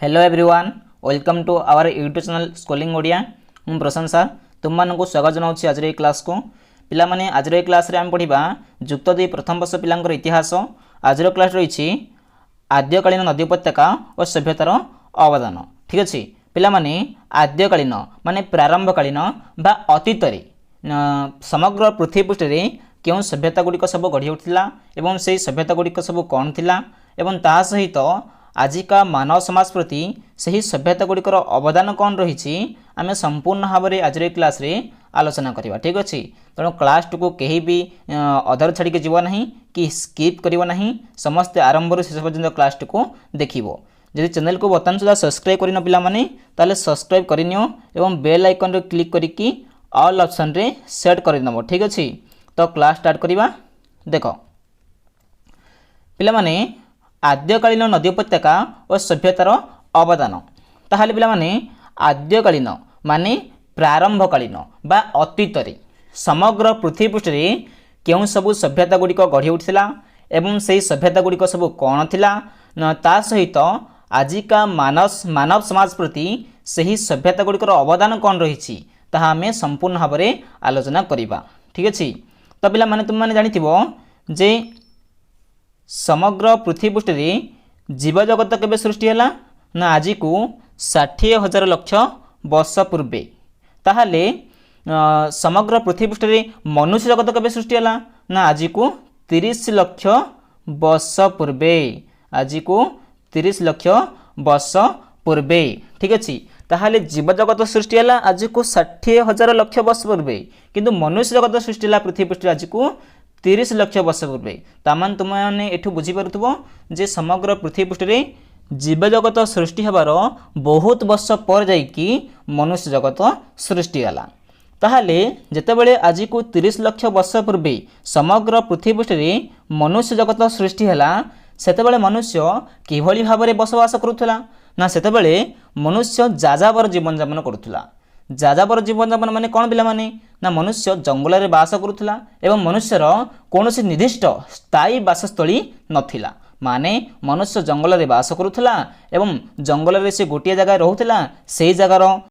Hello everyone welcome to our YouTube channel schooling Odia मु Prashant sir तुम मानक स्वागत जनाऊँ आज क्लास को पिला माने आज क्लास रे आम पढ़ा जुक्त 2 प्रथम वर्ष पिलांकर इतिहास। आज क्लास रही आद्यकालीन नदी उपत्यका और सभ्यतार अवदान। ठीक अच्छे पिला माने आद्यकालीन माने प्रारंभकालीन बा अतीत समग्र पृथ्वी पृष्ठ क्यों सभ्यता गुड़िक सब गढ़ी उठिला एवं से सभ्यता गुड़िक सब कौन थिला एवं ता सहित आजिका मानव समाज प्रति सही सभ्यता गुड़िकर अवदान कौन रही आम संपूर्ण भाव में आज क्लास रे आलोचना करवा। ठीक अच्छे तेणु क्लास को कहीं भी अधर छाड़ी जीव ना कि स्किप कर समस्ते आरंभ शेष पर्यटन क्लास को देखो। जदि चैनल को बर्तमान सुधा सब्सक्राइब करन पिला माने ताले सब्सक्राइब करनियो एवं बेल आइकन रे क्लिक करिकी ऑल ऑप्शन रे सेट कर दमो। ठीक अच्छे तो क्लास स्टार्ट करवा। देख पिला माने आद्यकालीन नदी उपत्यका और सभ्यतार अवदान ताहले पिला माने आद्यकालीन माने प्रारंभकालीन बा अतीत समग्र पृथ्वी पृष्ठ क्यों सब सभ्यता गुड़िक गढ़ी उठिला एवं से सभ्यता गुड़िक सब कौन थिला ता सहित आजिका मानव समाज प्रति सही सभ्यता गुड़िकर अवदान कौन रही ताहा आमे संपूर्ण भाव में आलोचना करिबा। ठीक अच्छे तो पिला माने तुम माने जानिथिबो जे समग्र पृथ्वी पृष्ठ जीव जगत केबे सृष्टि हैला ना आज को 60,000 लक्ष वर्ष पूर्वे। ताहले समग्र पृथ्वी पृष्ठ मनुष्य जगत केबे सृष्टि हैला ना आज को 30 लक्ष वर्ष पूर्वे। आज को 30 लक्ष वर्ष पूर्वे। ठीक अच्छे ताहले जीव जगत सृष्टि हैला आज को 60,000 लक्ष वर्ष पूर्वे किंतु मनुष्य जगत सृष्टि हैला पृथ्वी पृष्ठ आज को 30 लक्ष वर्ष पूर्वे। तामान तुमने एठू बुझी पारुथबो जे समग्र पृथ्वी पृष्ठ जीव जगत सृष्टि हबार बहुत वर्ष पर जाइकी मनुष्य जगत सृष्टि होला। ताहले जेतेबेले आज को 30 लक्ष वर्ष पूर्वे समग्र पृथ्वी पृष्ठ मनुष्य जगत सृष्टि हैला सेतेबेले मनुष्य किभली भाव में बसवास करुथला ना सेतेबेले मनुष्य जाजाबर जीवन यापन करुथला। जाजाबर जीवन यापन माने कौन पिला माने ना मनुष्य जंगल में बास करुथला एवं मनुष्यर कौन निर्दिष्ट स्थायी बासस्थली नथिला माने मनुष्य जंगल में बास करुथला एवं जंगल में से गोटे जगह रोहुथला से जगार